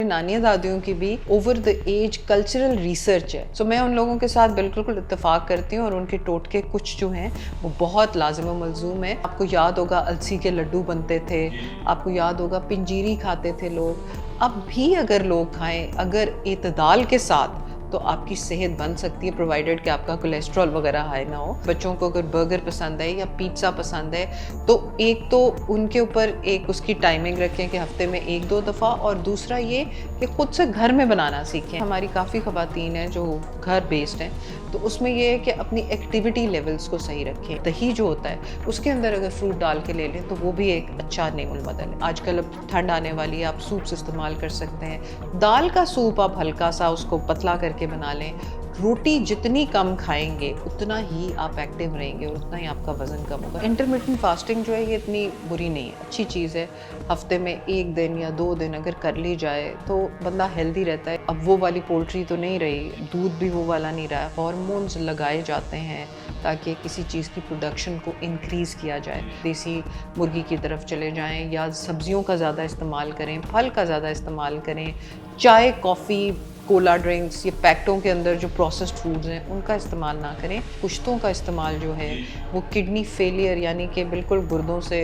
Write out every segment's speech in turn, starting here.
नानियों दादियों की भी over the age cultural research है। सो मैं उन लोगों के साथ बिल्कुल इत्तेफाक करती हूँ और उनके टोटके कुछ जो हैं वो बहुत लाजिम व मलजूम है। आपको याद होगा अलसी के लड्डू बनते थे, आपको याद होगा पिंजीरी खाते थे लोग। अब भी अगर लोग खाएं, अगर एतदाल के साथ, तो आपकी सेहत बन सकती है, प्रोवाइडेड कि आपका कोलेस्ट्रॉल वगैरह हाई ना हो। बच्चों को अगर बर्गर पसंद है या पिज़्ज़ा पसंद है तो एक तो उनके ऊपर एक उसकी टाइमिंग रखें कि हफ्ते में 1-2 दफ़ा, और दूसरा ये कि खुद से घर में बनाना सीखें। हमारी काफ़ी ख़वातीन हैं जो घर बेस्ड हैं, तो उसमें ये है कि अपनी एक्टिविटी लेवल्स को सही रखें। दही जो होता है उसके अंदर अगर फ्रूट डाल के ले लें तो वो भी एक अच्छा नेमुल बदल है। आजकल अब ठंड आने वाली है, आप सूप्स इस्तेमाल कर सकते हैं। दाल का सूप आप हल्का सा उसको पतला करके बना लें। रोटी जितनी कम खाएंगे उतना ही आप एक्टिव रहेंगे और उतना ही आपका वजन कम होगा। इंटरमिटेंट फास्टिंग जो है ये इतनी बुरी नहीं है, अच्छी चीज़ है। हफ्ते में 1 दिन या 2 दिन अगर कर ली जाए तो बंदा हेल्दी रहता है। अब वो वाली पोल्ट्री तो नहीं रही, दूध भी वो वाला नहीं रहा, हार्मोन्स लगाए जाते हैं ताकि किसी चीज़ की प्रोडक्शन को इंक्रीज़ किया जाए। देसी मुर्गी की तरफ चले जाएं या सब्जियों का ज़्यादा इस्तेमाल करें, फल का ज़्यादा इस्तेमाल करें। चाय, कॉफ़ी, कोला ड्रिंक्स, ये पैकेटों के अंदर जो प्रोसेस्ड फूड्स हैं उनका इस्तेमाल ना करें। पुश्तों का इस्तेमाल जो है वो किडनी फेलियर यानी कि बिल्कुल गुर्दों से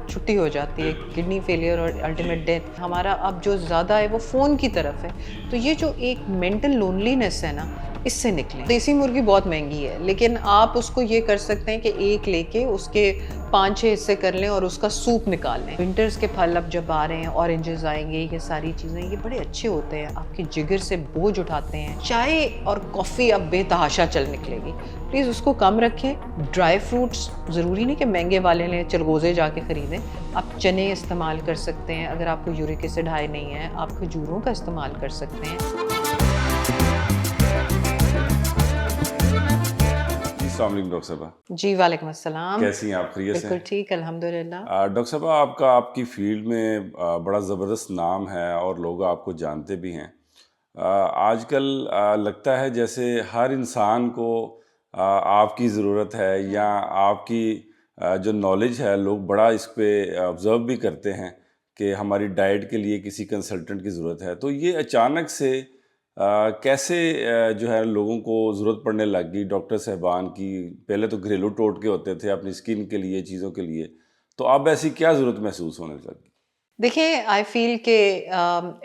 छुट्टी हो जाती है, किडनी फेलियर और अल्टीमेट डेथ। हमारा अब जो ज़्यादा है वो फ़ोन की तरफ है, तो ये जो एक मेंटल लोनलीनेस है ना, इससे निकलें। देसी मुर्गी बहुत महंगी है, लेकिन आप उसको ये कर सकते हैं कि एक लेके उसके 5-6 हिस्से कर लें और उसका सूप निकाल लें। विंटर्स के फल अब जब आ रहे हैं, ऑरेंजेस आएंगे, ये सारी चीज़ें ये बड़े अच्छे होते हैं, आपके जिगर से बोझ उठाते हैं। चाय और कॉफ़ी अब बेतहाशा चल निकलेगी, प्लीज़ उसको कम रखें। ड्राई फ्रूट्स ज़रूरी नहीं कि महंगे वाले लें, चिलगोज़े जाके ख़रीदें। आप चने इस्तेमाल कर सकते हैं, अगर आपको यूरिक एसिड हाई नहीं है आप खजूरों का इस्तेमाल कर सकते हैं। अस्सलाम वालेकुम डॉक्टर साहबा। जी, वालेकुम अस्सलाम। कैसी हैं आप, खैरियत से बिल्कुल हैं? ठीक, अल्हम्दुलिल्लाह। डॉक्टर साहबा, आपका आपकी फील्ड में बड़ा ज़बरदस्त नाम है और लोग आपको जानते भी हैं। आजकल लगता है जैसे हर इंसान को आपकी ज़रूरत है या आपकी जो नॉलेज है, लोग बड़ा इस पे ऑब्ज़र्व भी करते हैं कि हमारी डाइट के लिए किसी कंसल्टेंट की ज़रूरत है। तो ये अचानक से कैसे जो है लोगों को ज़रूरत पड़ने लग गई डॉक्टर साहबान की? पहले तो घरेलू टोटके होते थे अपनी स्किन के लिए, चीज़ों के लिए, तो अब ऐसी क्या ज़रूरत महसूस होने लगी? देखिए, आई फ़ील कि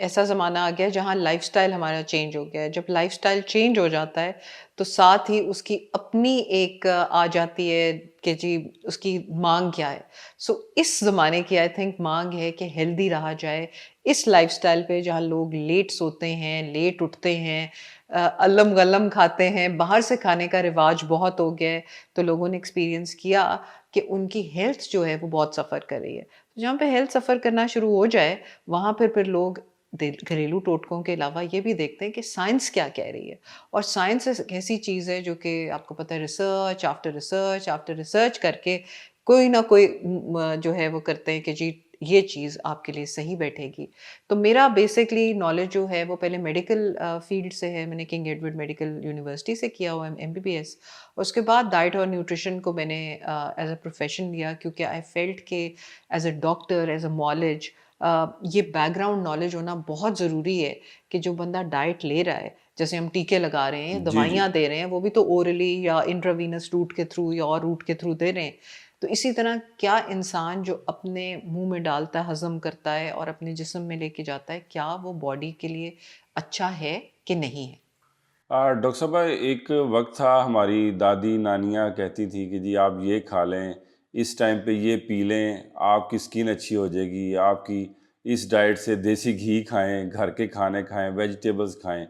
ऐसा ज़माना आ गया है जहाँ लाइफ़स्टाइल हमारा चेंज हो गया है। जब लाइफ़स्टाइल चेंज हो जाता है, तो साथ ही उसकी अपनी एक आ जाती है कि जी उसकी माँग क्या है। सो इस ज़माने की आई थिंक माँग है कि हेल्दी रहा जाए। इस लाइफ़स्टाइल पे जहाँ लोग लेट सोते हैं, लेट उठते हैं, अल्लम-गल्लम खाते हैं, बाहर से खाने का रिवाज बहुत हो गया है, तो लोगों ने एक्सपीरियंस किया कि उनकी हेल्थ जो है वो बहुत सफ़र कर रही है। जहाँ पे हेल्थ सफ़र करना शुरू हो जाए, वहाँ फिर लोग घरेलू टोटकों के अलावा ये भी देखते हैं कि साइंस क्या कह रही है। और साइंस एक ऐसी चीज़ है जो कि आपको पता है, research after research after research करके कोई ना कोई जो है वो करते हैं कि जी ये चीज़ आपके लिए सही बैठेगी। तो मेरा बेसिकली नॉलेज जो है वो पहले मेडिकल फील्ड से है। मैंने किंग एडवर्ड मेडिकल यूनिवर्सिटी से किया हुआ है एमबीबीएस। उसके बाद डाइट और न्यूट्रिशन को मैंने एज अ प्रोफेशन लिया, क्योंकि आई फेल्ट के as a doctor, as a knowledge, ये बैकग्राउंड नॉलेज होना बहुत ज़रूरी है कि जो बंदा डाइट ले रहा है, जैसे हम टीके लगा रहे हैं, जी, जी। दवाइयाँ दे रहे हैं, वो भी तो ओरली या इंट्रावीनस रूट के थ्रू या और रूट के थ्रू दे रहे हैं। तो इसी तरह क्या इंसान जो अपने मुंह में डालता है, हजम करता है और अपने जिस्म में लेके जाता है, क्या वो बॉडी के लिए अच्छा है कि नहीं है? डॉक्टर साहब, एक वक्त था हमारी दादी नानियाँ कहती थी कि जी आप ये खा लें, इस टाइम पे ये पी लें, आपकी स्किन अच्छी हो जाएगी, आपकी इस डाइट से देसी घी खाएं, घर के खाने खाएं, वेजिटेबल्स खाएं।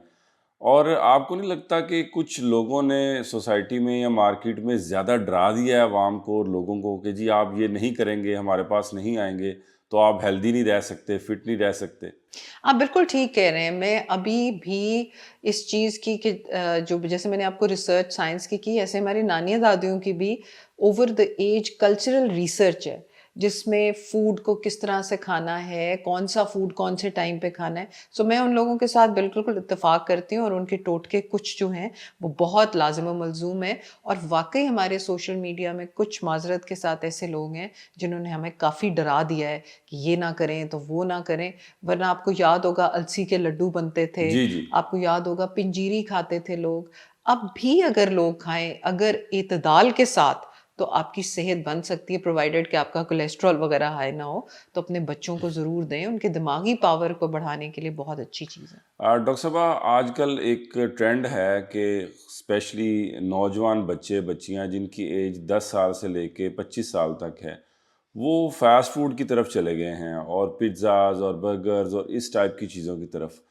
और आपको नहीं लगता कि कुछ लोगों ने सोसाइटी में या मार्केट में ज़्यादा डरा दिया है आवाम को और लोगों को कि जी आप ये नहीं करेंगे, हमारे पास नहीं आएंगे, तो आप हेल्दी नहीं रह सकते, फिट नहीं रह सकते? आप बिल्कुल ठीक कह रहे हैं। मैं अभी भी इस चीज़ की कि जो जैसे मैंने आपको रिसर्च साइंस की, ऐसे हमारी नानियों दादियों की भी over the age cultural research है। जिसमें फूड को किस तरह से खाना है, कौन सा फूड कौन से टाइम पे खाना है। सो मैं उन लोगों के साथ बिल्कुल इत्तेफाक करती हूँ और उनके टोटके कुछ जो हैं वो बहुत लाजिम व मलजूम है। और वाकई हमारे सोशल मीडिया में कुछ माजरत के साथ ऐसे लोग हैं जिन्होंने हमें काफ़ी डरा दिया है कि ये ना करें तो वो ना करें। वरना आपको याद होगा अलसी के लड्डू बनते थे, जी, जी। आपको याद होगा पिंजीरी खाते थे लोग। अब भी अगर लोग खाएं अगर एतदाल के साथ तो आपकी सेहत बन सकती है, प्रोवाइडेड कि आपका कोलेस्ट्रॉल वगैरह हाई ना हो। तो अपने बच्चों को ज़रूर दें, उनके दिमागी पावर को बढ़ाने के लिए बहुत अच्छी चीज़ है। डॉक्टर साहबा, आजकल एक ट्रेंड है कि स्पेशली नौजवान बच्चे बच्चियां जिनकी एज 10 साल से लेके 25 साल तक है, वो फास्ट फूड की तरफ चले गए हैं और पिज़्ज़ाज़ और बर्गर्स और इस टाइप की चीज़ों की तरफ।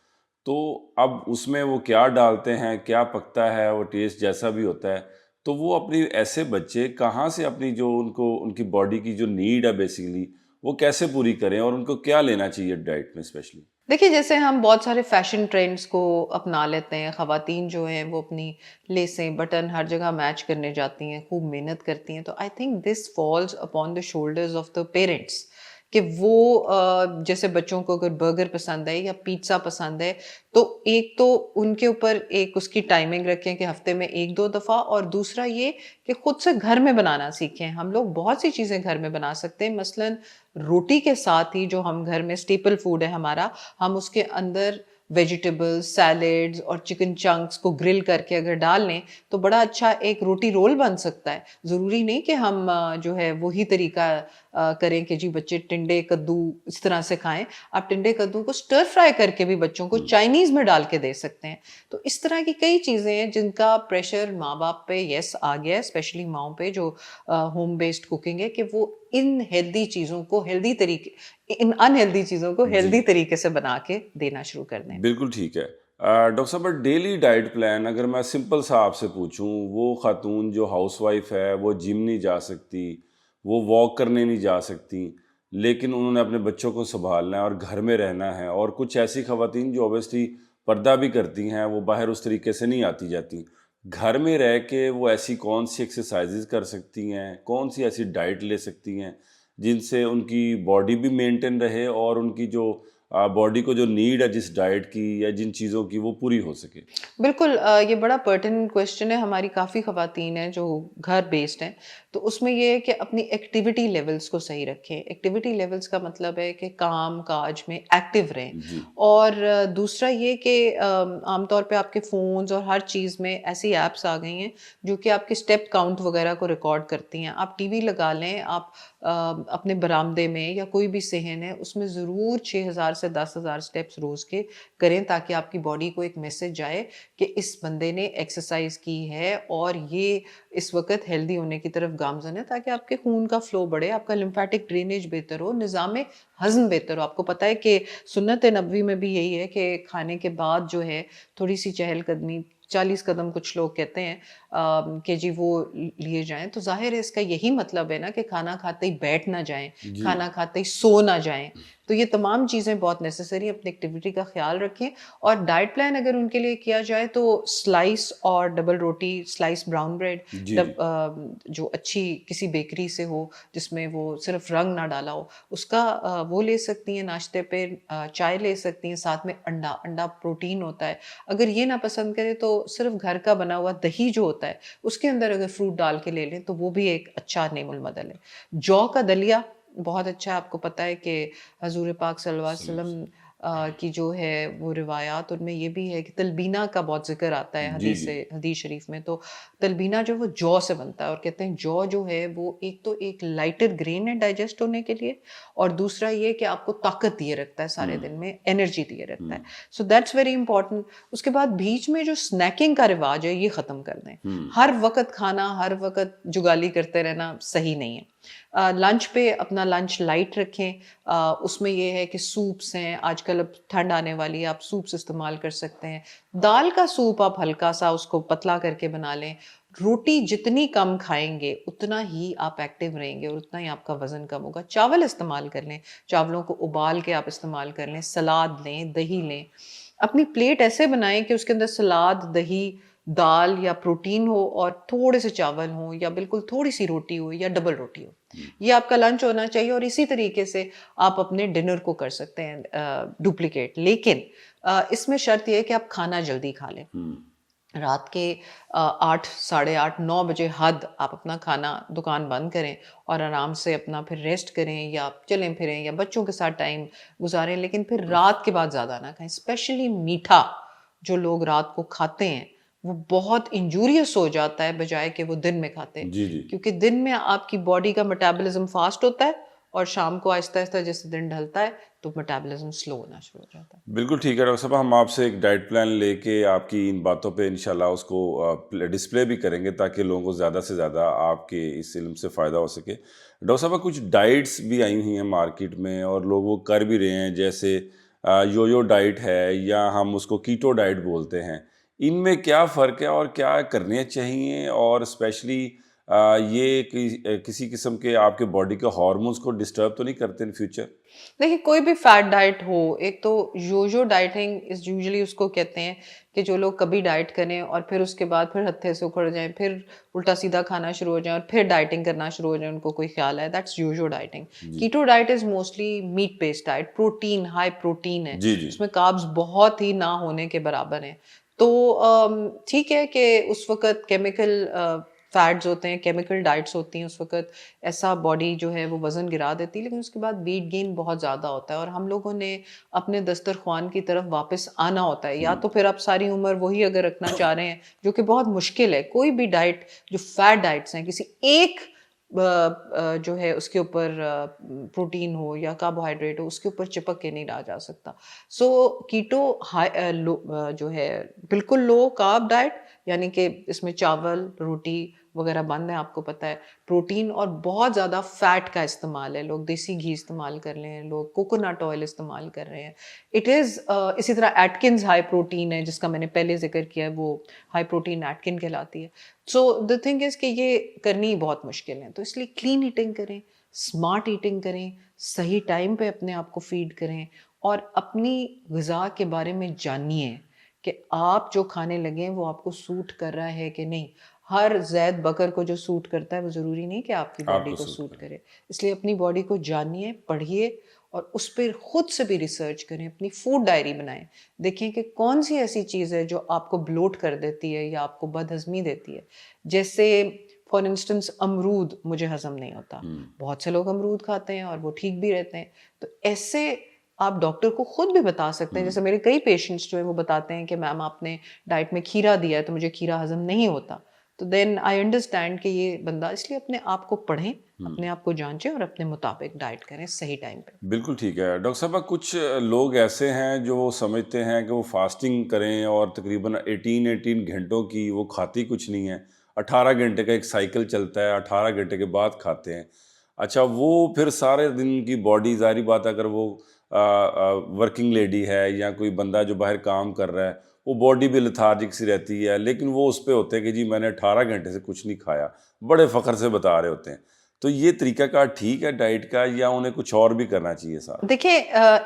तो अब उसमें वो क्या डालते हैं, क्या पकता है, वो टेस्ट जैसा भी होता है, तो वो अपनी ऐसे बच्चे कहाँ से अपनी जो उनको उनकी बॉडी की जो नीड है बेसिकली, वो कैसे पूरी करें और उनको क्या लेना चाहिए डाइट में स्पेशली? देखिए, जैसे हम बहुत सारे फैशन ट्रेंड्स को अपना लेते हैं, ख़वातीन जो हैं वो अपनी लेसें, बटन हर जगह मैच करने जाती हैं, खूब मेहनत करती हैं। तो I think this false upon the shoulders of the parents कि वो जैसे बच्चों को अगर बर्गर पसंद है या पिज़्ज़ा पसंद है, तो एक तो उनके ऊपर एक उसकी टाइमिंग रखें कि हफ़्ते में 1-2 दफ़ा, और दूसरा ये कि खुद से घर में बनाना सीखें। हम लोग बहुत सी चीज़ें घर में बना सकते हैं, मसलन रोटी के साथ ही जो हम घर में स्टेपल फूड है हमारा, हम उसके अंदर वेजिटेबल्स, सैलेड्स और चिकन चंक्स को ग्रिल करके अगर डाल लें तो बड़ा अच्छा एक रोटी रोल बन सकता है। ज़रूरी नहीं कि हम जो है वही तरीका करें कि जी बच्चे टिंडे कद्दू इस तरह से खाएं। आप टिंडे कद्दू को स्टर फ्राई करके भी बच्चों को हुँ। चाइनीज़ में डाल के दे सकते हैं। तो इस तरह की कई चीज़ें हैं जिनका प्रेशर माँ बाप पे यस आ गया है, स्पेशली माओ पे जो होम बेस्ड कुकिंग है, कि वो इन हेल्दी चीज़ों को हेल्दी तरीके इन अनहेल्दी चीज़ों को जी। हेल्दी तरीके से बना के देना शुरू कर दें। बिल्कुल ठीक है। डॉक्टर साहब, डेली डाइट प्लान अगर मैं सिंपल सा आपसे पूछूं, वो खातून जो हाउसवाइफ है वो जिम नहीं जा सकती, वो वॉक करने नहीं जा सकती, लेकिन उन्होंने अपने बच्चों को संभालना है और घर में रहना है, और कुछ ऐसी खवातीन जो ऑब्वियसली पर्दा भी करती हैं, वो बाहर उस तरीके से नहीं आती जाती, घर में रह के वो ऐसी कौन सी एक्सरसाइजेज कर सकती हैं, कौन सी ऐसी डाइट ले सकती हैं जिनसे उनकी बॉडी भी मेंटेन रहे और उनकी जो बॉडी को जो नीड है जिस डाइट की या जिन चीज़ों की, वो पूरी हो सके? बिल्कुल, ये बड़ा पर्टिनेंट क्वेश्चन है। हमारी काफ़ी ख़वातीन हैं जो घर बेस्ड हैं, तो उसमें ये है कि अपनी एक्टिविटी लेवल्स को सही रखें। एक्टिविटी लेवल्स का मतलब है कि काम काज में एक्टिव रहें। जी। और दूसरा ये कि आमतौर पे आपके फ़ोन्स और हर चीज़ में ऐसी ऐप्स आ गई हैं जो कि आपके स्टेप काउंट वगैरह को रिकॉर्ड करती हैं। आप टीवी लगा लें, आप अपने बरामदे में या कोई भी सेहन है उसमें ज़रूर 6,000 से 10,000 स्टेप्स रोज़ के करें, ताकि आपकी बॉडी को एक मैसेज जाए कि इस बंदे ने एक्सरसाइज की है और ये इस वक्त हेल्दी होने की तरफ गामजन है, ताकि आपके खून का फ्लो बढ़े, आपका लिम्फेटिक ड्रेनेज बेहतर हो, निज़ाम हज़म बेहतर हो। आपको पता है कि सुन्नत नबवी में भी यही है कि खाने के बाद जो है थोड़ी सी चहलकदमी, 40 कदम कुछ लोग कहते हैं कि जी वो लिए जाएं। तो जाहिर है इसका यही मतलब है ना कि खाना खाते ही बैठ ना जाएं, जी। खाना खाते ही सो ना जाएं। तो ये तमाम चीज़ें बहुत नेसेसरी, अपनी एक्टिविटी का ख्याल रखें। और डाइट प्लान अगर उनके लिए किया जाए तो स्लाइस और डबल रोटी, स्लाइस ब्राउन ब्रेड, जी, जी। जो अच्छी किसी बेकरी से हो जिसमें वो सिर्फ रंग ना डाला हो, उसका वो ले सकती हैं नाश्ते पे। चाय ले सकती हैं, साथ में अंडा, अंडा प्रोटीन होता है। अगर ये ना पसंद करें तो सिर्फ घर का बना हुआ दही जो होता है उसके अंदर अगर फ्रूट डाल के ले लें तो वो भी एक अच्छा नेमुल मदल है। जौ का दलिया बहुत अच्छा है। आपको पता है कि हजूर पाक सल्लल्लाहु अलैहि सलाम। वसल्लम की जो है वो रिवायात, उनमें ये भी है कि तलबीना का बहुत जिक्र आता है जी, जी। हदीस शरीफ में। तो तलबीना जो है वो जौ से बनता है, और कहते हैं जौ जो है वो एक तो एक लाइटर ग्रेन है डाइजेस्ट होने के लिए, और दूसरा ये कि आपको ताकत दिए रखता है, सारे हुँ, दिन में एनर्जी दिए रखता हुँ, है। So that's very important. उसके बाद बीच में जो स्नैकिंग का रिवाज है ये ख़त्म कर दें। हुँ। हर वक्त खाना, हर वक्त जुगाली करते रहना सही नहीं है। लंच पे अपना लंच लाइट रखें। उसमें ये है कि सूप्स हैं, आजकल अब ठंड आने वाली है, आप सूप्स इस्तेमाल कर सकते हैं। दाल का सूप आप हल्का सा उसको पतला करके बना लें। रोटी जितनी कम खाएंगे उतना ही आप एक्टिव रहेंगे और उतना ही आपका वजन कम होगा। चावल इस्तेमाल कर लें, चावलों को उबाल के आप इस्तेमाल कर लें, सलाद लें, दही लें। अपनी प्लेट ऐसे बनाएं कि उसके अंदर सलाद, दही, दाल या प्रोटीन हो और थोड़े से चावल हो या बिल्कुल थोड़ी सी रोटी हो या डबल रोटी हो, ये आपका लंच होना चाहिए। और इसी तरीके से आप अपने डिनर को कर सकते हैं डुप्लीकेट, लेकिन इसमें शर्त यह है कि आप खाना जल्दी खा लें। रात के 8, साढ़े 8, 9 बजे हद आप अपना खाना दुकान बंद करें और आराम से अपना फिर रेस्ट करें या चलें फिरें या बच्चों के साथ टाइम गुजारें, लेकिन फिर रात के बाद ज़्यादा ना खाएं। स्पेशली मीठा जो लोग रात को खाते हैं वो बहुत इंजूरियस हो जाता है बजाय कि वो दिन में खाते हैं, जी जी। क्योंकि दिन में आपकी बॉडी का मेटाबॉलिज्म फास्ट होता है और शाम को आहिस्ता आहिस्ता जैसे दिन ढलता है तो मेटाबॉलिज्म स्लो होना शुरू हो जाता है। बिल्कुल ठीक है डॉक्टर साहब, हम आपसे एक डाइट प्लान लेके आपकी इन बातों पे इंशाल्लाह उसको डिस्प्ले भी करेंगे ताकि लोगों को ज़्यादा से ज़्यादा आपके इस इल्म से फ़ायदा हो सके। डॉक्टर साहब, कुछ डाइट्स भी आई हुई हैं मार्केट में और लोग वो कर भी रहे हैं, जैसे यो यो डाइट है या हम उसको कीटो डाइट बोलते हैं। इनमें क्या फ़र्क है और क्या करने चाहिए, और स्पेशली ये किसी किस्म के आपके बॉडी के हार्मोन्स को डिस्टर्ब तो नहीं करते इन फ्यूचर? देखिए, कोई भी फैट डाइट हो, एक तो योजो डाइटिंग इज यूजुअली उसको कहते हैं कि जो लोग कभी डाइट करें और फिर उसके बाद फिर हत्थे से उखड़ जाएं, फिर उल्टा सीधा खाना शुरू हो जाए और फिर डाइटिंग करना शुरू हो जाए, उनको कोई ख्याल है, दैट्स योजो डाइटिंग। जी keto diet is mostly meat based diet, protein, high protein है, जी जी। उसमें कार्ब्स बहुत ही ना होने के बराबर हैं। तो ठीक है कि उस वक्त केमिकल फैट्स होते हैं, केमिकल डाइट्स होती हैं, उस वक्त ऐसा बॉडी जो है वो वज़न गिरा देती है, लेकिन उसके बाद वेट गेन बहुत ज़्यादा होता है और हम लोगों ने अपने दस्तरख्वान की तरफ वापस आना होता है। या तो फिर आप सारी उम्र वही अगर रखना चाह रहे हैं, जो कि बहुत मुश्किल है। कोई भी डाइट जो फैट डाइट्स हैं, किसी एक जो है उसके ऊपर प्रोटीन हो या कार्बोहाइड्रेट हो, उसके ऊपर चिपक के नहीं रहा जा सकता। सो कीटो जो है बिल्कुल लो कार्ब डाइट, यानी कि इसमें चावल, रोटी वगैरह बंद है, आपको पता है। प्रोटीन और बहुत ज़्यादा फैट का इस्तेमाल है, लोग देसी घी इस्तेमाल कर रहे हैं, लोग कोकोनट ऑयल इस्तेमाल कर रहे हैं। इट इज़ इसी तरह एटकिन्स हाई प्रोटीन है, जिसका मैंने पहले जिक्र किया है, वो हाई प्रोटीन एटकिन कहलाती है। सो द थिंग इज़ कि ये करनी बहुत मुश्किल है, तो इसलिए क्लीन ईटिंग करें, स्मार्ट ईटिंग करें, सही टाइम पे अपने आप को फीड करें और अपनी ग़िज़ा के बारे में जानिए कि आप जो खाने लगे हैं वो आपको सूट कर रहा है कि नहीं। हर ज़ैद बकर को जो सूट करता है वो ज़रूरी नहीं कि आपकी बॉडी आपको को सूट सूट करें। करे। इसलिए अपनी बॉडी को जानिए, पढ़िए और उस पर खुद से भी रिसर्च करें, अपनी फूड डायरी बनाएं। देखें कि कौन सी ऐसी चीज़ है जो आपको ब्लोट कर देती है या आपको बदहज़मी देती है। जैसे फॉर इंस्टेंस अमरूद मुझे हज़म नहीं होता, बहुत से लोग अमरूद खाते हैं और वो ठीक भी रहते हैं। तो ऐसे आप डॉक्टर को खुद भी बता सकते हैं। जैसे मेरे कई पेशेंट्स जो हैं वो बताते हैं कि मैम आपने डाइट में खीरा दिया है तो मुझे खीरा हज़म नहीं होता। तो देन आई अंडरस्टैंड कि ये बंदा, इसलिए अपने आप को पढ़ें, अपने आप को जांचें और अपने मुताबिक डाइट करें सही टाइम पे। बिल्कुल ठीक है डॉक्टर साहब, कुछ लोग ऐसे हैं जो वो समझते हैं कि वो फास्टिंग करें और तकरीबन 18 घंटों की वो खाती कुछ नहीं है। 18 घंटे का एक साइकिल चलता है, 18 घंटे के बाद खाते हैं। अच्छा, वो फिर सारे दिन की बॉडी, ज़ाहिर बात है अगर वो वर्किंग लेडी है या कोई बंदा जो बाहर काम कर रहा है, वो बॉडी भी लेथार्जिक सी रहती है, लेकिन वो उस पे होते हैं कि जी मैंने 18 घंटे से कुछ नहीं खाया, बड़े फ़ख्र से बता रहे होते हैं। तो ये तरीक़ाकार ठीक है डाइट का, या उन्हें कुछ और भी करना चाहिए साथ? देखिए,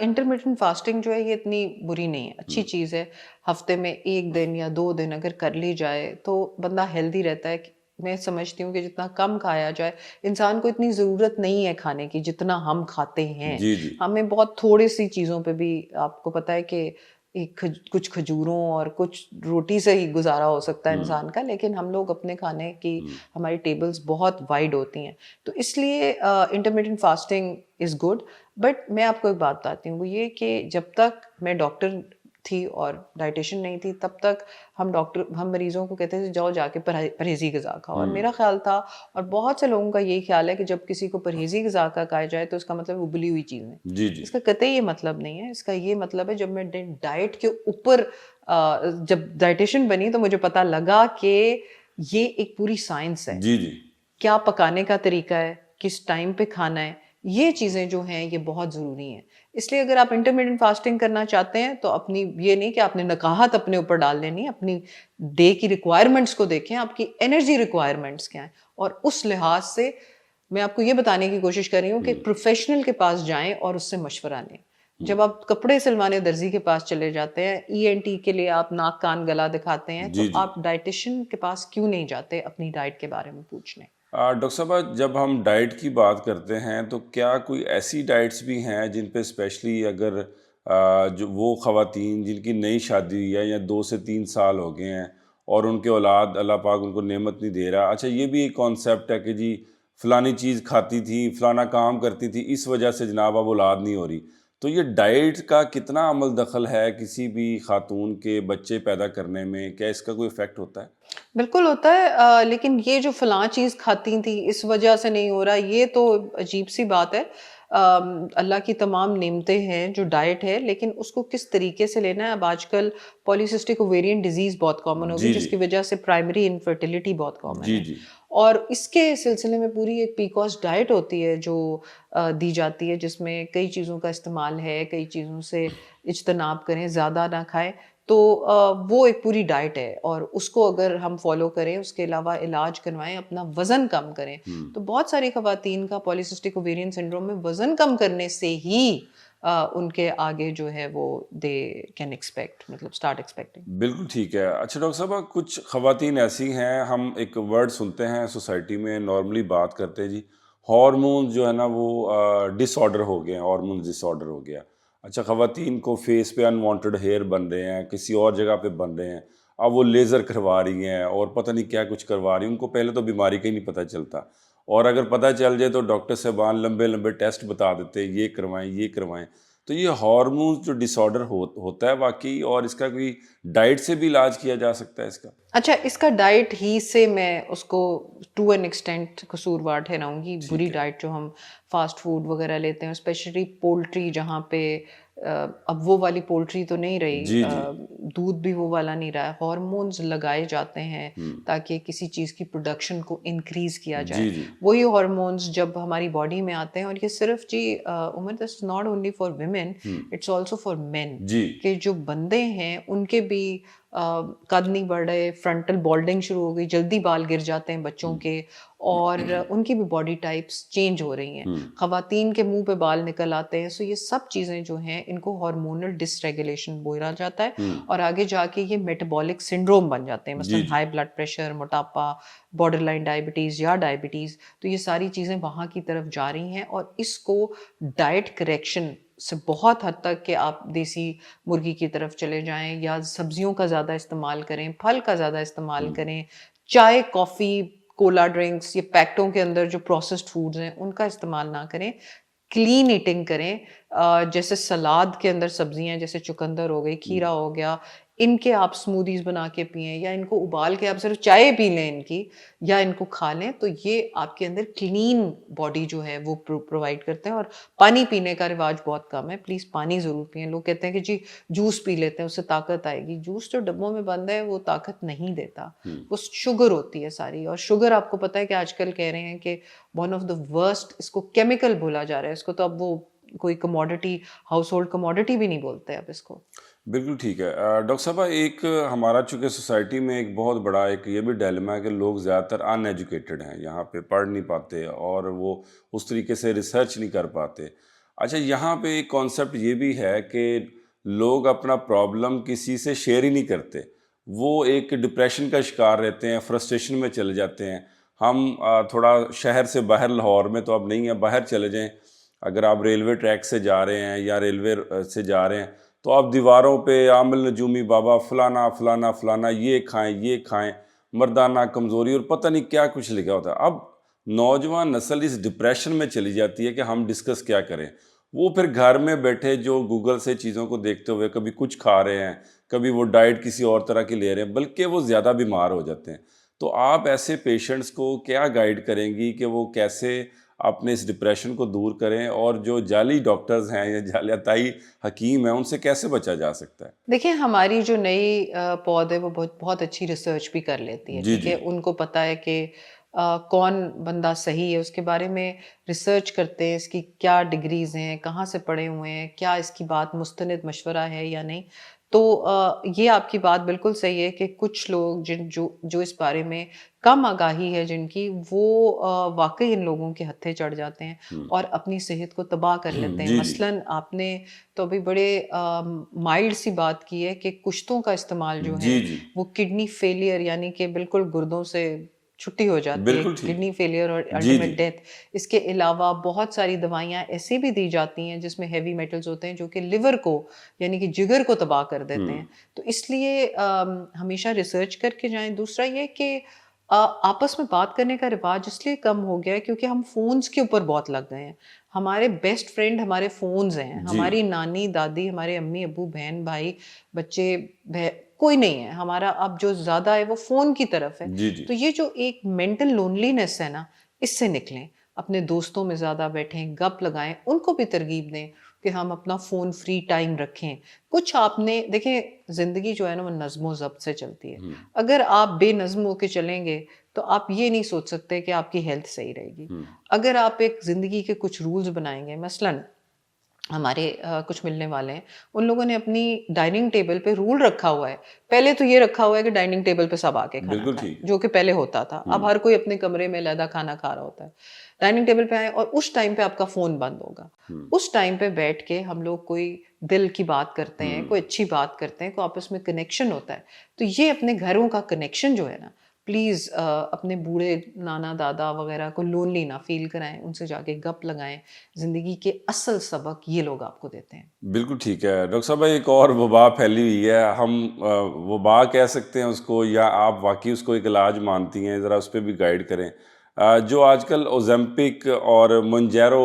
इंटरमिटेंट फास्टिंग जो है ये इतनी बुरी नहीं है, अच्छी चीज़ है। हफ्ते में 1 दिन या 2 दिन अगर कर ली जाए तो बंदा हेल्दी रहता है। मैं समझती हूँ कि जितना कम खाया जाए, इंसान को इतनी ज़रूरत नहीं है खाने की जितना हम खाते हैं। जी जी। हमें बहुत थोड़ी सी चीज़ों पे भी, आपको पता है कि कुछ खजूरों और कुछ रोटी से ही गुजारा हो सकता है इंसान का, लेकिन हम लोग अपने खाने की, हमारी टेबल्स बहुत वाइड होती हैं। तो इसलिए intermittent fasting is good. But मैं आपको एक बात बताती हूँ, वो ये कि जब तक मैं डॉक्टर थी और डाइटिशियन नहीं थी, तब तक हम मरीजों को कहते थे जाओ जाके परहेजी ग़िज़ा खाओ। और मेरा ख्याल था, और बहुत से लोगों का यही ख्याल है, कि जब किसी को परहेजी ग़िज़ा का कहा जाए तो उसका मतलब उबली हुई चीज़ें। जी जी। इसका कतई ये मतलब नहीं है। इसका ये मतलब है, जब मैं डाइट के ऊपर जब डाइटिशियन बनी तो मुझे पता लगा कि ये एक पूरी साइंस है। जी जी। क्या पकाने का तरीका है, किस टाइम पे खाना है, ये चीज़ें जो हैं ये बहुत ज़रूरी हैं। इसलिए अगर आप इंटरमिटेंट फास्टिंग करना चाहते हैं तो अपनी, ये नहीं कि आपने नकाहत अपने ऊपर डाल लेनी है, अपनी डे की रिक्वायरमेंट्स को देखें, आपकी एनर्जी रिक्वायरमेंट्स क्या हैं, और उस लिहाज से मैं आपको ये बताने की कोशिश कर रही हूँ कि प्रोफेशनल के पास जाएं और उससे मशवरा लें। जब आप कपड़े सिलवाने दर्जी के पास चले जाते हैं, ईएनटी के लिए आप नाक कान गला दिखाते हैं, जी तो जी। आप डाइटिशियन के पास क्यों नहीं जाते अपनी डाइट के बारे में पूछने? डॉक्टर साहब, जब हम डाइट की बात करते हैं तो क्या कोई ऐसी डाइट्स भी हैं जिन पे स्पेशली अगर जो वो ख़वातीन जिनकी नई शादी हुई है या 2 से 3 साल हो गए हैं और उनके औलाद अल्लाह पाक उनको नेमत नहीं दे रहा, अच्छा ये भी एक कॉन्सेप्ट है कि जी फ़लानी चीज़ खाती थी, फ़लाना काम करती थी, इस वजह से जनाब अब औलाद नहीं हो रही। तो ये डाइट का कितना अमल दखल है किसी भी खातून के बच्चे पैदा करने में? क्या इसका कोई इफ़ेक्ट होता है? बिल्कुल होता है, लेकिन ये जो फलां चीज़ खाती थी इस वजह से नहीं हो रहा, ये तो अजीब सी बात है। अल्लाह की तमाम नेमतें हैं जो डाइट है, लेकिन उसको किस तरीके से लेना है। अब आजकल पॉलीसिस्टिक ओवेरियन डिजीज़ बहुत कॉमन हो गई, जी जी। जिसकी वजह से प्राइमरी इनफर्टिलिटी बहुत कॉमन जी है। जी। और इसके सिलसिले में पूरी एक पीकॉस डाइट होती है जो दी जाती है, जिसमें कई चीज़ों का इस्तेमाल है, कई चीज़ों से इज्तनाब करें, ज़्यादा ना खाएं। तो वो एक पूरी डाइट है और उसको अगर हम फॉलो करें, उसके अलावा इलाज करवाएं, अपना वज़न कम करें, हुँ। तो बहुत सारी ख़वातीन का पॉलीसिस्टिक ओवेरियन सिंड्रोम में वज़न कम करने से ही उनके आगे जो है वो दे कैन एक्सपेक्ट, मतलब स्टार्ट एक्सपेक्टिंग। बिल्कुल ठीक है। अच्छा डॉक्टर साहब, कुछ ख़वातीन ऐसी हैं, हम एक वर्ड सुनते हैं सोसाइटी में नॉर्मली बात करते हैं जी, हार्मोन्स जो है ना वो डिसऑर्डर हो गए हैं, हार्मोन डिसऑर्डर हो गया। अच्छा, ख़वातीन को फेस पे अनवांटेड हेयर बन रहे हैं, किसी और जगह पे बन रहे हैं, अब वो लेज़र करवा रही हैं और पता नहीं क्या कुछ करवा रही हैं, उनको पहले तो बीमारी का ही नहीं पता चलता। और अगर पता चल जाए तो डॉक्टर साहबान लंबे-लंबे टेस्ट बता देते हैं, ये करवाएँ, ये करवाएँ। तो ये हार्मोन्स जो डिसऑर्डर होता है वाक़ई, और इसका कोई डाइट से भी इलाज किया जा सकता है इसका? अच्छा, इसका डाइट ही से मैं उसको टू एन एक्सटेंट कसूरवार ठहराऊँगी। बुरी ठीक है। डाइट जो हम फ़ास्ट फूड वग़ैरह लेते हैं, स्पेशली पोल्ट्री, जहाँ पे अब वो वाली पोल्ट्री तो नहीं रही, जी, जी। दूध भी वो वाला नहीं रहा है, हॉर्मोन्स लगाए जाते हैं हुँ। ताकि किसी चीज़ की प्रोडक्शन को इंक्रीज़ किया जाए। जी, जी। वही हॉर्मोन्स जब हमारी बॉडी में आते हैं, और ये सिर्फ़ जी Umar, this not only for women, हुँ। इट्स ऑल्सो फॉर मेन, जी। कि जो बंदे हैं उनके भी कद नहीं बढ़ रहे, फ्रंटल बॉल्डिंग शुरू हो गई, जल्दी बाल गिर जाते हैं बच्चों हुँ। के, और उनकी भी बॉडी टाइप्स चेंज हो रही हैं। हुँ। ख़वातीन के मुंह पे बाल निकल आते हैं। सो ये सब चीज़ें जो हैं, इनको हार्मोनल डिसरेगुलेशन बोला जाता है, हुँ। और आगे जाके ये मेटाबॉलिक सिंड्रोम बन जाते हैं, जी, मसलन जी। हाई ब्लड प्रेशर, मोटापा, बॉर्डरलाइन डायबिटीज़ या डायबिटीज़। तो ये सारी चीज़ें वहाँ की तरफ जा रही हैं, और इसको डाइट करेक्शन से बहुत हद तक, कि आप देसी मुर्गी की तरफ चले जाएँ या सब्जियों का ज़्यादा इस्तेमाल करें, फल का ज़्यादा इस्तेमाल हुँ। करें, चाय, कॉफ़ी, कोला ड्रिंक्स, ये पैकेटों के अंदर जो प्रोसेस्ड फूड्स हैं, उनका इस्तेमाल ना करें। क्लीन ईटिंग करें। जैसे सलाद के अंदर सब्जियाँ, जैसे चुकंदर हो गई, हुँ। खीरा हो गया, इनके आप स्मूदीज़ बना के पिएँ, या इनको उबाल के आप सिर्फ़ चाय पी लें इनकी, या इनको खा लें, तो ये आपके अंदर क्लीन बॉडी जो है वो प्रोवाइड करते हैं। और पानी पीने का रिवाज बहुत कम है, प्लीज़ पानी ज़रूर पिएँ। लोग कहते हैं कि जी जूस पी लेते हैं उससे ताकत आएगी। जूस जो डब्बों में बंद है वो ताकत नहीं देता, हुँ। वो शुगर होती है सारी। और शुगर, आपको पता है कि आजकल कह रहे हैं कि वन ऑफ द वर्स्ट, इसको केमिकल बोला जा रहा है, इसको तो अब वो कोई कमोडिटी, हाउस होल्ड कमोडिटी भी नहीं बोलते अब इसको। बिल्कुल ठीक है। डॉक्टर साहब, एक हमारा चूँकि सोसाइटी में एक बहुत बड़ा एक ये भी डायलेमा है कि लोग ज़्यादातर अनएजुकेटेड हैं, यहाँ पे पढ़ नहीं पाते और वो उस तरीके से रिसर्च नहीं कर पाते। अच्छा, यहाँ पे एक कॉन्सेप्ट ये भी है कि लोग अपना प्रॉब्लम किसी से शेयर ही नहीं करते। वो एक डिप्रेशन का शिकार रहते हैं, फ्रस्ट्रेशन में चले जाते हैं। हम थोड़ा शहर से बाहर, लाहौर में तो अब नहीं है, बाहर चले जाएँ, अगर आप रेलवे ट्रैक से जा रहे हैं या रेलवे से जा रहे हैं, तो आप दीवारों पे आमिल नजूमी बाबा फलाना फलाना फलाना, ये खाएं, मर्दाना कमज़ोरी और पता नहीं क्या कुछ लिखा होता है। अब नौजवान नस्ल इस डिप्रेशन में चली जाती है कि हम डिस्कस क्या करें। वो फिर घर में बैठे जो गूगल से चीज़ों को देखते हुए कभी कुछ खा रहे हैं, कभी वो डाइट किसी और तरह की ले रहे हैं, बल्कि वो ज़्यादा बीमार हो जाते हैं। तो आप ऐसे पेशेंट्स को क्या गाइड करेंगी कि वो कैसे अपने इस डिप्रेशन को दूर करें, और जो जाली डॉक्टर्स हैं या जालियाताई हकीम हैं उनसे कैसे बचा जा सकता है? देखिए, हमारी जो नई पौध है वो बहुत बहुत अच्छी रिसर्च भी कर लेती है, जी, ठीक जी। है? उनको पता है कि कौन बंदा सही है, उसके बारे में रिसर्च करते हैं, इसकी क्या डिग्रीज़ हैं, कहाँ से पढ़े हुए हैं, क्या इसकी बात मुस्तनिद मशवरा है या नहीं। तो ये आपकी बात बिल्कुल सही है कि कुछ लोग जिन जो जो इस बारे में कम आगाही है जिनकी, वो वाक़ई इन लोगों के हत्थे चढ़ जाते हैं हुँ। और अपनी सेहत को तबाह कर लेते हैं। जी, जी। मसलन आपने तो अभी बड़े माइल्ड सी बात की है कि कुश्तों का इस्तेमाल जो जी, है, जी। वो किडनी फेलियर यानी कि बिल्कुल गुर्दों से छुट्टी हो जाती है, बिल्कुल ठीक। किडनी फेलियर और जी, जी। Ultimate death. इसके अलावा बहुत सारी दवाइयाँ ऐसी भी दी जाती हैं जिसमें हेवी मेटल्स होते हैं जो कि लिवर को यानी कि जिगर को तबाह कर देते हुँ। हैं। तो इसलिए हमेशा रिसर्च करके जाएँ। दूसरा ये कि आपस में बात करने का रिवाज इसलिए कम हो गया है क्योंकि हम फ़ोन्स के ऊपर बहुत लग गए हैं। हमारे बेस्ट फ्रेंड हमारे फ़ोन्स हैं। जी। हमारी नानी, दादी, हमारे अम्मी-अब्बू, बहन-भाई, बच्चे, भै कोई नहीं है। हमारा अब जो ज़्यादा है वो फ़ोन की तरफ है। जी, जी। तो ये जो एक मेंटल लोनलीनेस है ना, इससे निकलें। अपने दोस्तों में ज़्यादा बैठें, गप लगाएँ, उनको भी तरगीब दें कि हम अपना फ़ोन फ्री टाइम रखें। कुछ आपने देखें, ज़िंदगी जो है ना वो नज़्म-ओ-ज़ब्त से चलती है। हुँ, अगर आप बेनज़्म होके चलेंगे, तो आप ये नहीं सोच सकते कि आपकी हेल्थ सही रहेगी। हुँ। अगर आप एक ज़िंदगी के कुछ रूल्स बनाएँगे, मसलन हमारे कुछ मिलने वाले हैं, उन लोगों ने अपनी डाइनिंग टेबल पे रूल रखा हुआ है। पहले तो ये रखा हुआ है कि डाइनिंग टेबल पे सब आके खाना बिल्कुल खाएँ, ठीक है। जो कि पहले होता था। हुँ, अब हर कोई अपने कमरे में अलहदा खाना खा रहा होता है। डाइनिंग टेबल पे आएँ और उस टाइम पे आपका फ़ोन बंद होगा। हुँ, उस टाइम पे बैठ के हम लोग कोई दिल की बात करते हैं, हुँ। कोई अच्छी बात करते हैं, कोई आपस में कनेक्शन होता है। तो ये अपने घरों का कनेक्शन जो है ना, प्लीज़ अपने बूढ़े नाना-दादा वगैरह को लोनली ना फ़ील कराएँ, उनसे जाके गप लगाएँ। ज़िंदगी के असल सबक ये लोग आपको देते हैं। बिल्कुल ठीक है। डॉक्टर साहब एक और वबा फैली हुई है। हम वबा कह सकते हैं उसको या आप वाक़ई उसको एक इलाज मानती हैं? ज़रा उस पे भी गाइड करें। जो आजकल ओज़ेम्पिक और मोंजैरो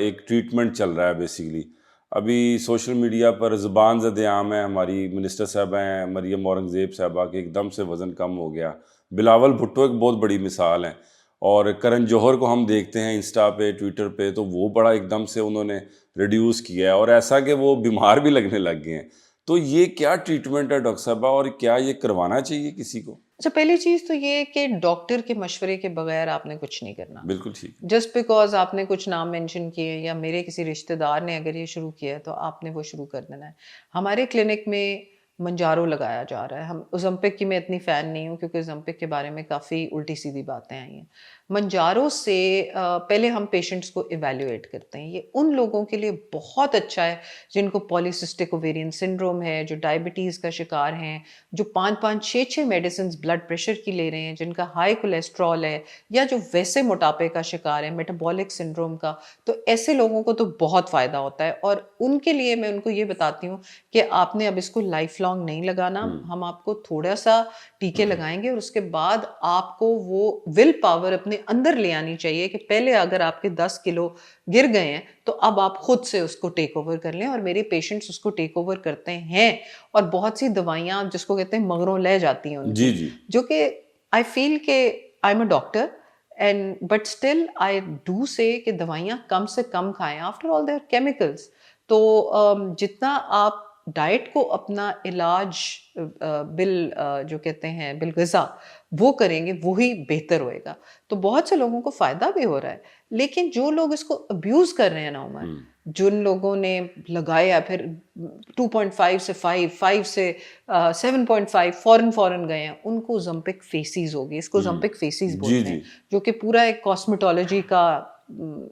एक ट्रीटमेंट चल रहा है बेसिकली। अभी सोशल मीडिया पर ज़ुबान ज़द-ए-आम है हमारी मिनिस्टर साहिबा हैं, मरियम औरंगज़ेब साहिबा कि एकदम से वज़न कम हो गया। बिलावल भुट्टो एक बहुत बड़ी मिसाल है और करण जौहर को हम देखते हैं इंस्टा पे, ट्विटर पे, तो वो बड़ा एकदम से उन्होंने रिड्यूस किया है और ऐसा कि वो बीमार भी लगने लग गए हैं। तो ये क्या ट्रीटमेंट है डॉक्टर साहबा और क्या ये करवाना चाहिए किसी को? अच्छा, पहली चीज़ तो ये है कि डॉक्टर के मशवरे के बगैर आपने कुछ नहीं करना। बिल्कुल ठीक है। जस्ट बिकॉज़ आपने कुछ नाम मेंशन किए या मेरे किसी रिश्तेदार ने अगर ये शुरू किया है, तो आपने वो शुरू कर देना है। हमारे क्लिनिक में मंजारो लगाया जा रहा है। हम ओज़ेम्पिक की मैं इतनी फ़ैन नहीं हूँ क्योंकि ओज़ेम्पिक के बारे में काफ़ी उल्टी-सीधी बातें आई हैं। मंजारो से पहले हम पेशेंट्स को इवैल्यूएट करते हैं। ये उन लोगों के लिए बहुत अच्छा है जिनको पॉलीसिस्टिक ओवेरियन सिंड्रोम है, जो डायबिटीज़ का शिकार हैं, जो 5-5, 6-6 मेडिसिन्स ब्लड प्रेशर की ले रहे हैं, जिनका हाई कोलेस्ट्रॉल है या जो वैसे मोटापे का शिकार है, मेटाबॉलिक सिंड्रोम का, तो ऐसे लोगों को तो बहुत फ़ायदा होता है और उनके लिए मैं उनको ये बताती हूँ कि आपने अब इसको लाइफ़ लॉन्ग नहीं लगाना, हुँ। हम आपको थोड़ा-सा टीके लगाएँगे और उसके बाद आपको वो विल पावर अपने अंदर ले आनी चाहिए कि पहले अगर आपके 10 किलो गिर गए हैं, तो अब आप खुद से उसको टेक ओवर कर लें और मेरे पेशेंट्स उसको टेक ओवर करते हैं और बहुत सी दवाइयाँ जिसको कहते हैं मगरों ले जाती हैं जी, उनकी, जी। जो कि आई फ़ील कि I am a doctor and but still I do say कि दवाइयाँ कम से कम खाएँ, after all they are chemicals. तो जितना आप डाइट को अपना इलाज जो कहते हैं बिल-ग़िज़ा वो करेंगे, वो ही बेहतर होएगा। तो बहुत से लोगों को फ़ायदा भी हो रहा है, लेकिन जो लोग इसको अब्यूज़ कर रहे हैं ना उमर, हुँ। जिन लोगों ने लगाया फिर 2.5 से 5, 5 से 7.5 फ़ौरन-फ़ौरन गए हैं, उनको ज़म्पिक फेसिस होगी, इसको हुँ। ज़म्पिक फेसिस जी, बोलते हैं, जी। जो कि पूरा एक कॉस्मेटोलॉजी का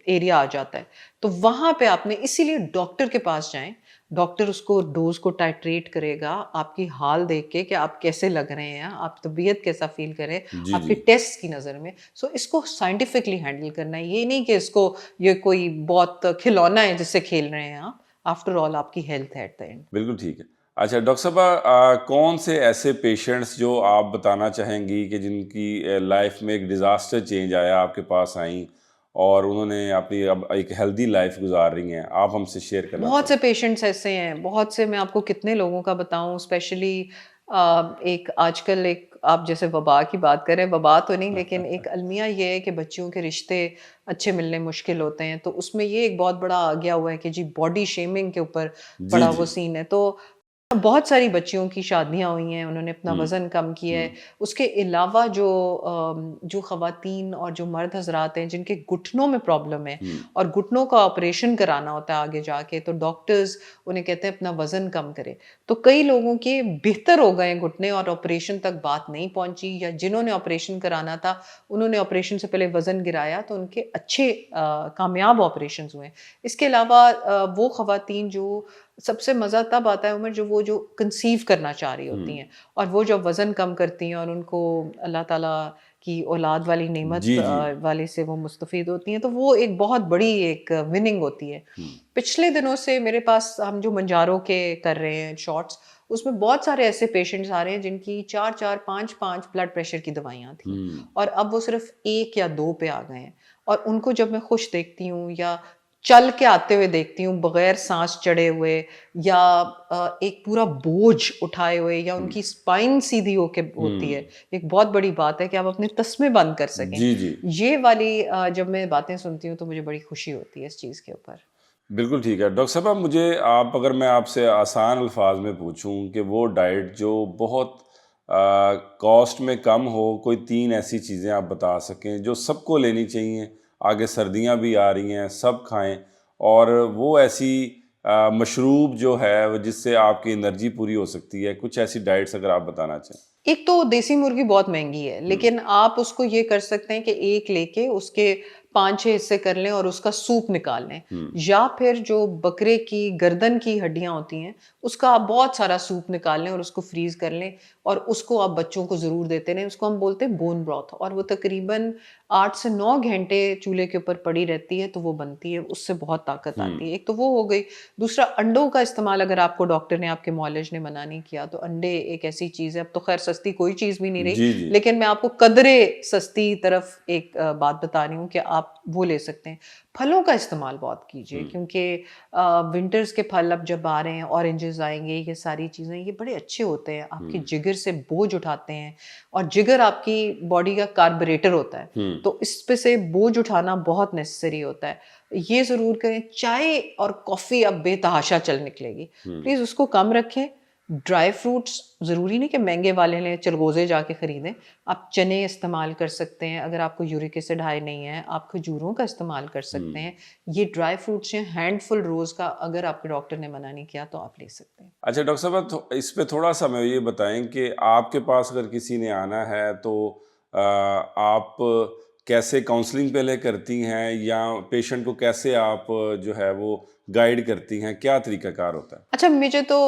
एरिया आ जाता है। तो वहाँ पे आपने इसीलिए डॉक्टर के पास जाएँ, डॉक्टर उसको डोज़ को टाइट्रेट करेगा, आपकी हाल देख के कि आप कैसे लग रहे हैं, आप तबीयत कैसा फ़ील कर रहे हैं, जी, आपके जी। टेस्ट की नज़र में। सो इसको साइंटिफिकली हैंडल करना है, ये नहीं कि इसको ये कोई बहुत खिलौना है जिससे खेल रहे हैं आप। आफ्टर ऑल आपकी हेल्थ है एट द एंड। बिल्कुल ठीक है। अच्छा डॉक्टर साहबा कौन से ऐसे पेशेंट्स जो आप बताना चाहेंगी कि जिनकी लाइफ़ में एक डिज़ास्टर चेंज आया, आपके पास आईं और उन्होंने अपनी अब एक हेल्दी लाइफ़ गुज़ार रही हैं, आप हमसे शेयर करना बहुत से चाहें? पेशेंट्स ऐसे हैं, बहुत से मैं आपको कितने लोगों का बताऊँ स्पेशली एक आजकल एक आप जैसे वबा की बात करें, वबा तो नहीं लेकिन एक अलमिया ये है कि बच्चियों के रिश्ते अच्छे मिलने मुश्किल होते हैं, तो उसमें ये एक बहुत बड़ा आ गया हुआ है कि जी बॉडी शेमिंग के ऊपर जी, बड़ा वो जी। सीन है। तो बहुत सारी बच्चियों की शादियाँ हुई हैं, उन्होंने अपना वज़न कम किया है। उसके अलावा जो ख़वातीन और जो मर्द हज़रात हैं जिनके घुटनों में प्रॉब्लम है और घुटनों का ऑपरेशन कराना होता है आगे जाके, तो डॉक्टर्स उन्हें कहते हैं अपना वज़न कम करें। तो कई लोगों के बेहतर हो गए घुटने और ऑपरेशन तक बात नहीं पहुँची, या जिन्होंने ऑपरेशन कराना था, उन्होंने ऑपरेशन से पहले वज़न गिराया तो उनके अच्छे कामयाब ऑपरेशंस हुए। इसके अलावा वो ख़वातीन जो सबसे मज़ा तब आता है उमर, जो कंसीव करना चाह रही होती हैं और वो जब वज़न कम करती हैं और उनको अल्लाह ताला की औलाद वाली नेमत जी, जी। वाले से वो मुस्तफ़ीद होती हैं, तो वो एक बहुत बड़ी एक विनिंग होती है। पिछले दिनों से मेरे पास हम जो मंजारों के कर रहे हैं शॉट्स, उसमें बहुत सारे ऐसे पेशेंट्स आ रहे हैं जिनकी 4-4, 5-5 ब्लड प्रेशर की दवाइयाँ थी और अब वो सिर्फ़ 1 या 2 पे आ गए हैं। और उनको जब मैं खुश देखती हूँ या चल के आते हुए देखती हूँ बगैर सांस चढ़े हुए, या एक पूरा बोझ उठाए हुए, या उनकी स्पाइन सीधी होके होती है, एक बहुत बड़ी बात है कि आप अपने तस्मे बंद कर सकें। जी, जी। ये वाली जब मैं बातें सुनती हूँ तो मुझे बड़ी खुशी होती है इस चीज़ के ऊपर। बिल्कुल ठीक है। डॉक्टर साहब, अगर मैं आपसे आसान अल्फाज में पूछूँ कि वो डाइट जो बहुत कॉस्ट में कम हो, कोई 3 ऐसी चीज़ें आप बता सकें जो सबको लेनी चाहिए, आगे सर्दियाँ भी आ रही हैं, सब खाएँ, और वो ऐसी मशरूब जो है वो जिससे आपकी एनर्जी पूरी हो सकती है, कुछ ऐसी डाइट्स अगर आप बताना चाहें? एक तो देसी मुर्गी बहुत महँगी है, लेकिन आप उसको ये कर सकते हैं कि एक लेके उसके 5-6 हिस्से कर लें और उसका सूप निकाल लें। या फिर जो बकरे की गर्दन की हड्डियाँ होती हैं, उसका आप बहुत सारा सूप निकाल लें और उसको फ्रीज़ कर लें और उसको आप बच्चों को ज़रूर देते रहें। उसको हम बोलते हैं बोन ब्रॉथ, और वो तकरीबन 8 से 9 घंटे चूल्हे के ऊपर पड़ी रहती है, तो वो बनती है, उससे बहुत ताकत आती है। एक तो वो हो गई। दूसरा, अंडों का इस्तेमाल अगर आपको डॉक्टर ने, आपके मुअल्लिज ने मना नहीं किया, तो अंडे एक ऐसी चीज़ है, अब तो ख़ैर सस्ती कोई चीज़ भी नहीं रही, जी, जी। लेकिन मैं आपको कदरे सस्ती तरफ एक बात बता रही हूँ कि आप वो ले सकते हैं। फलों का इस्तेमाल बहुत कीजिए, क्योंकि विंटर्स के फल अब जब आ रहे हैं, ऑरेंजेस आएँगे, ये सारी चीज़ें, ये बड़े अच्छे होते हैं, आपके जिगर से बोझ उठाते हैं, और जिगर आपकी बॉडी का कार्बोरेटर होता है, तो इस पे से बोझ उठाना बहुत नेसेसरी होता है। ये ज़रूर करें। चाय और कॉफ़ी अब बेतहाशा चल निकलेगी, प्लीज़ उसको कम रखें। ड्राई फ्रूट्स ज़रूरी नहीं कि महँगे वाले लें, चिलगोज़े जाके ख़रीदें। आप चने इस्तेमाल कर सकते हैं, अगर आपको यूरिक एसिड हाई नहीं है, आप खजूरों का इस्तेमाल कर सकते हैं। ये ड्राई फ्रूट्स हैं, हैंडफुल रोज़ का, अगर आपके डॉक्टर ने मना नहीं किया तो आप ले सकते हैं। अच्छा डॉक्टर साहब, इस पे थोड़ा-सा हमें ये बताएँ कि आपके पास अगर किसी ने आना है तो आप कैसे काउंसलिंग पहले करती हैं, या पेशेंट को कैसे आप जो है वो गाइड करती हैं? क्या तरीक़ाकार होता है? अच्छा, मुझे तो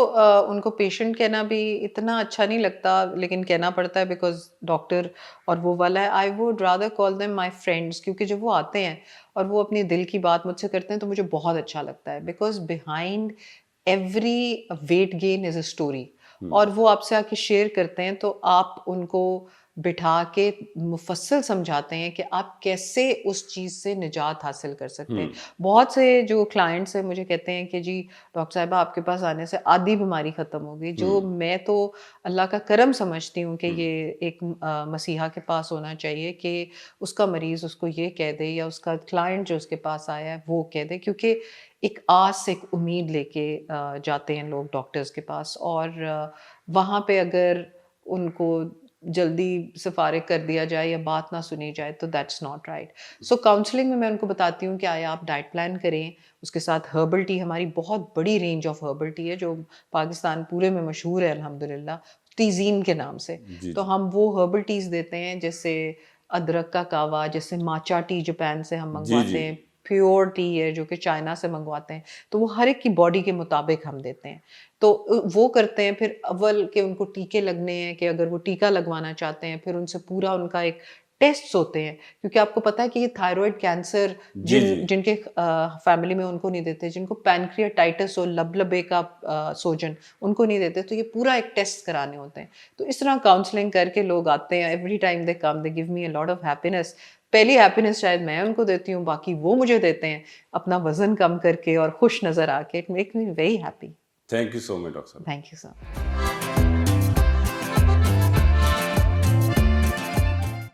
उनको पेशेंट कहना भी इतना अच्छा नहीं लगता, लेकिन कहना पड़ता है बिकॉज़ डॉक्टर और वो वाला है। I would rather call them my friends, क्योंकि जब वो आते हैं और वो अपने दिल की बात मुझसे करते हैं तो मुझे बहुत अच्छा लगता है, because behind every weight gain is a story, और वो आपसे आके शेयर करते हैं तो आप उनको बिठा के मुफस्सल समझाते हैं कि आप कैसे उस चीज़ से निजात हासिल कर सकते हैं। बहुत से जो क्लाइंट्स हैं मुझे कहते हैं कि जी डॉक्टर साहिबा, आपके पास आने से आधी बीमारी ख़त्म हो गई, जो मैं तो अल्लाह का करम समझती हूँ कि ये एक मसीहा के पास होना चाहिए कि उसका मरीज़ उसको ये कह दे, या उसका क्लाइंट जो उसके पास आया है वो कह दे, क्योंकि एक आस, एक उम्मीद लेके जाते हैं लोग डॉक्टर्स के पास, और वहाँ पे अगर उनको जल्दी सिफारिश कर दिया जाए या बात ना सुनी जाए तो that's not right. So counselling में मैं उनको बताती हूँ कि आया आप डाइट प्लान करें, उसके साथ हर्बल टी, हमारी बहुत बड़ी रेंज ऑफ हर्बल टी है जो पाकिस्तान पूरे में मशहूर है अल्हम्दुलिल्लाह, टीज़ीन के नाम से। जी, तो जी। हम वो हर्बल टीज़ देते हैं, जैसे अदरक का कावा, जैसे माचा टी जापान से हम जी, मंगवाते जी। हैं, प्योर टी है जो कि चाइना से मंगवाते हैं, तो वो हर एक की बॉडी के मुताबिक हम देते हैं। तो वो करते हैं, फिर अव्वल के उनको टीके लगने हैं कि अगर वो टीका लगवाना चाहते हैं, फिर उनसे पूरा उनका एक टेस्ट्स होते हैं, क्योंकि आपको पता है कि ये थायरॉइड कैंसर जी, जी। जिनके फैमिली में उनको नहीं देते, जिनको पैनक्रियाटाइटिस हो, लबलबे का सोजन, उनको नहीं देते, तो ये पूरा एक टेस्ट कराने होते हैं। तो इस तरह काउंसलिंग करके लोग आते हैं, every time they come they give me a lot of happiness. पहली हैप्पीनेस शायद मैं उनको देती हूँ, बाकी वो मुझे देते हैं अपना वज़न कम करके और खुश नज़र आके। It makes me very happy. Thank you so much doctor साहब। Thank you sir.